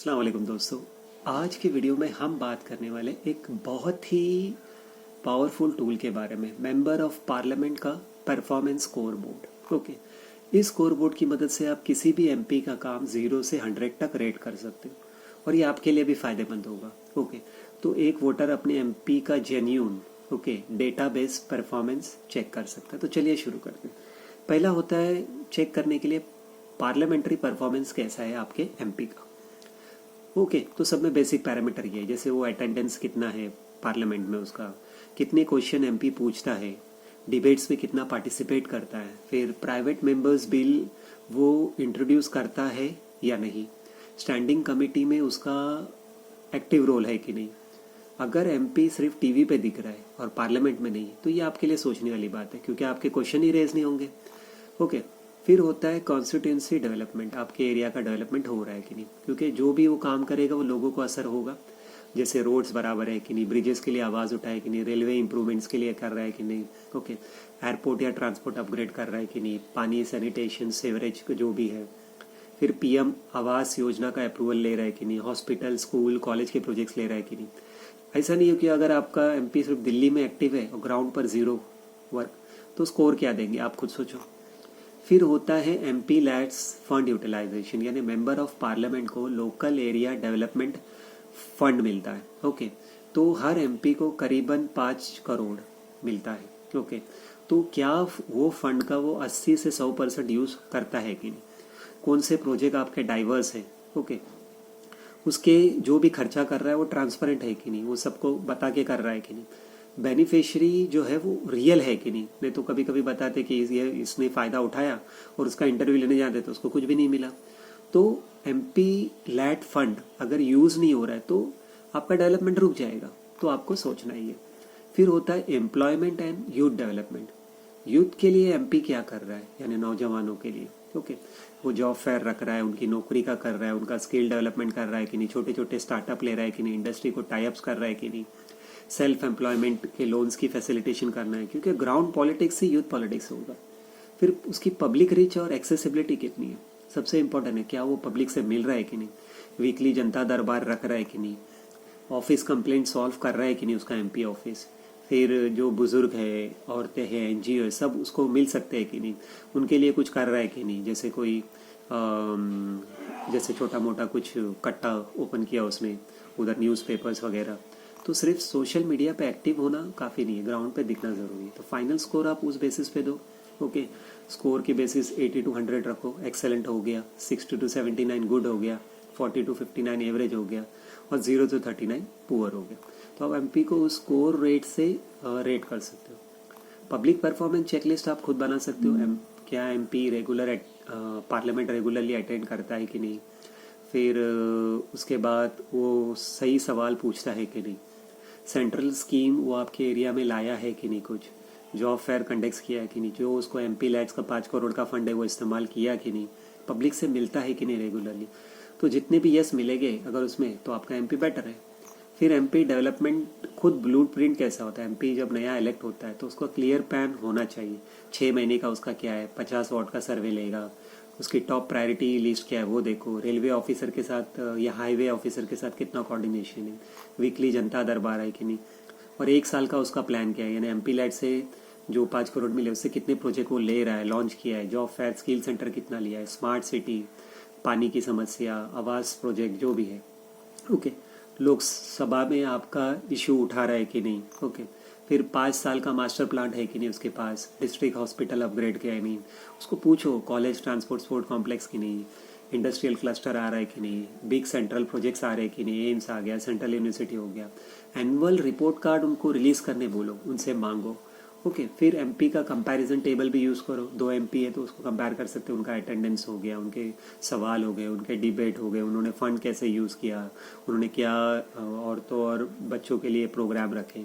अस्सलाम वालेकुम दोस्तों। आज की वीडियो में हम बात करने वाले एक बहुत ही पावरफुल टूल के बारे में, मेंबर ऑफ पार्लियामेंट का परफॉर्मेंस स्कोर बोर्ड। ओके, इस स्कोर बोर्ड की मदद से आप किसी भी एमपी का काम 0 से 100 तक रेट कर सकते हो और ये आपके लिए भी फ़ायदेमंद होगा। ओके, तो एक वोटर अपने एमपी का जेन्यून डेटाबेस परफॉर्मेंस चेक कर सकता है। तो चलिए शुरू करते हैं। पहला होता है चेक करने के लिए पार्लियामेंट्री परफॉर्मेंस कैसा है आपके एमपी का। ओके, तो सब में बेसिक पैरामीटर ये है, जैसे वो अटेंडेंस कितना है पार्लियामेंट में, उसका कितने क्वेश्चन एमपी पूछता है, डिबेट्स में कितना पार्टिसिपेट करता है, फिर प्राइवेट मेंबर्स बिल वो इंट्रोड्यूस करता है या नहीं, स्टैंडिंग कमेटी में उसका एक्टिव रोल है कि नहीं। अगर एमपी सिर्फ टीवी पे दिख रहा है और पार्लियामेंट में नहीं, तो ये आपके लिए सोचने वाली बात है, क्योंकि आपके क्वेश्चन ही रेज नहीं होंगे। ओके, फिर होता है कॉन्स्टिट्यूंसी डेवलपमेंट, आपके एरिया का डेवलपमेंट हो रहा है कि नहीं, क्योंकि जो भी वो काम करेगा वो लोगों को असर होगा। जैसे रोड्स बराबर है कि नहीं, ब्रिजेस के लिए आवाज़ उठाए कि नहीं, रेलवे इंप्रूवमेंट्स के लिए कर रहा है कि नहीं, ओके, एयरपोर्ट या ट्रांसपोर्ट अपग्रेड कर रहा है कि नहीं, पानी, सैनिटेशन, सीवरेज जो भी है, फिर पीएम आवास योजना का अप्रूवल ले रहा है कि नहीं, हॉस्पिटल, स्कूल, कॉलेज के प्रोजेक्ट्स ले रहा है कि नहीं। ऐसा नहीं हो कि अगर आपका एमपी सिर्फ दिल्ली में एक्टिव है और ग्राउंड पर ज़ीरो वर्क, तो स्कोर क्या देंगे आप खुद सोचो। फिर होता है एमपी लैड्स फंड यूटिलाइजेशन, यानी मेंबर ऑफ पार्लियामेंट को लोकल एरिया डेवलपमेंट फंड मिलता है। ओके, तो हर एमपी को करीबन 5 करोड़ मिलता है। ओके, तो क्या वो फंड का वो 80 से 100% यूज़ करता है कि नहीं, कौन से प्रोजेक्ट आपके डाइवर्स है, ओके, उसके जो भी खर्चा कर रहा है वो ट्रांसपेरेंट है कि नहीं, वो सबको बता के कर रहा है कि नहीं, बेनिफिशियरी जो है वो रियल है कि नहीं तो कभी कभी बताते कि ये इसने फ़ायदा उठाया और उसका इंटरव्यू लेने जाते तो उसको कुछ भी नहीं मिला। तो एमपी लैट फंड अगर यूज़ नहीं हो रहा है तो आपका डेवलपमेंट रुक जाएगा, तो आपको सोचना ही है। फिर होता है employment and youth development, youth के लिए एमपी क्या कर रहा है, यानी नौजवानों के लिए। ओके, वो जॉब फेयर रख रहा है, उनकी नौकरी का कर रहा है, उनका स्किल डेवलपमेंट कर रहा है कि नहीं, छोटे छोटे स्टार्टअप ले रहा है कि नहीं, इंडस्ट्री को टाइप्स कर रहा है कि नहीं, सेल्फ एम्प्लॉयमेंट के लोन्स की फैसिलिटेशन करना है, क्योंकि ग्राउंड पॉलिटिक्स से यूथ पॉलिटिक्स होगा। फिर उसकी पब्लिक रीच और एक्सेसिबिलिटी कितनी है, सबसे इंपॉर्टेंट है, क्या वो पब्लिक से मिल रहा है कि नहीं, वीकली जनता दरबार रख रहा है कि नहीं, ऑफिस कंप्लेंट सॉल्व कर रहा है कि नहीं उसका एमपी ऑफिस, फिर जो बुजुर्ग है, औरतें हैं, एनजीओ है, सब उसको मिल सकते हैं कि नहीं, उनके लिए कुछ कर रहा है कि नहीं, जैसे कोई जैसे छोटा मोटा कुछ कट्टा ओपन किया उसने, उधर न्यूज़पेपर्स वगैरह। तो सिर्फ सोशल मीडिया पे एक्टिव होना काफ़ी नहीं है, ग्राउंड पे दिखना ज़रूरी है। तो फाइनल स्कोर आप उस बेसिस पे दो। ओके, स्कोर की बेसिस 80 to 100 रखो, एक्सेलेंट हो गया, 60 to 79 गुड हो गया, 40 to 59 एवरेज हो गया और 0 to 39 पुअर हो गया। तो आप एमपी को उस स्कोर रेट से रेट कर सकते हो। पब्लिक परफॉर्मेंस चेकलिस्ट आप खुद बना सकते हो, क्या MP regular parliament regularly attend करता है कि नहीं, फिर उसके बाद वो सही सवाल पूछता है कि नहीं, सेंट्रल स्कीम वो आपके एरिया में लाया है कि नहीं, कुछ जॉब फेयर कंडक्ट किया है कि नहीं, जो उसको एमपी लैड्स का 5 करोड़ का फंड है वो इस्तेमाल किया कि नहीं, पब्लिक से मिलता है कि नहीं रेगुलरली। तो जितने भी यस मिलेंगे अगर उसमें, तो आपका एमपी बेटर है। फिर एमपी डेवलपमेंट खुद ब्लूप्रिंट कैसा होता है, एमपी जब नया इलेक्ट होता है तो उसका क्लियर प्लान होना चाहिए, 6 महीने का उसका क्या है, 50 वाट का सर्वे लेगा, उसकी टॉप प्रायोरिटी लिस्ट क्या है वो देखो, रेलवे ऑफिसर के साथ या हाईवे ऑफिसर के साथ कितना कोऑर्डिनेशन है, वीकली जनता दरबार है कि नहीं, और 1 साल का उसका प्लान क्या है, यानी एमपी लैड से जो 5 करोड़ मिले उससे कितने प्रोजेक्ट वो ले रहा है, लॉन्च किया है, जॉब फेयर, स्किल सेंटर कितना लिया है, स्मार्ट सिटी, पानी की समस्या, आवास प्रोजेक्ट जो भी है। ओके, लोकसभा में आपका इशू उठा रहा है कि नहीं। ओके, फिर 5 साल का मास्टर प्लान है कि नहीं उसके पास, डिस्ट्रिक्ट हॉस्पिटल अपग्रेड के, उसको पूछो, कॉलेज ट्रांसपोर्ट स्पोर्ट कॉम्प्लेक्स की नहीं, इंडस्ट्रियल क्लस्टर आ रहा है कि नहीं, बिग सेंट्रल प्रोजेक्ट्स आ रहे हैं कि नहीं, एम्स आ गया, सेंट्रल यूनिवर्सिटी हो गया, एनुअल रिपोर्ट कार्ड उनको रिलीज़ करने बोलो, उनसे मांगो। ओके, फिर एमपी का कंपैरिजन टेबल भी यूज़ करो, 2 एमपी है तो उसको कंपेयर कर सकते हो, उनका अटेंडेंस हो गया, उनके सवाल हो गए, उनके डिबेट हो गए, उन्होंने फ़ंड कैसे यूज़ किया, उन्होंने क्या औरतों और बच्चों के लिए प्रोग्राम रखे,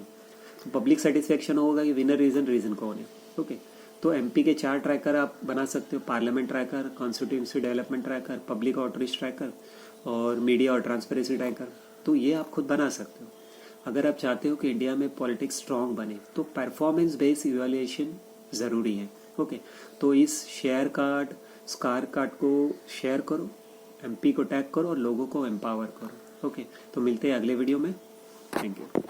तो पब्लिक सेटिस्फेक्शन होगा कि विनर रीज़न कौन है। ओके, तो एमपी के 4 ट्रैकर आप बना सकते हो, parliament tracker, constituency development tracker, public outreach tracker और मीडिया और ट्रांसपेरेंसी ट्रैकर। तो ये आप खुद बना सकते हो। अगर आप चाहते हो कि इंडिया में पॉलिटिक्स स्ट्रांग बने तो परफॉर्मेंस बेस्ड इवैल्यूएशन ज़रूरी है। ओके, तो इस शेयर कार्ड स्कार कार्ड को शेयर करो एमपी को टैग करो और लोगों को एम्पावर करो। ओके, तो मिलते हैं अगले वीडियो में। Thank you.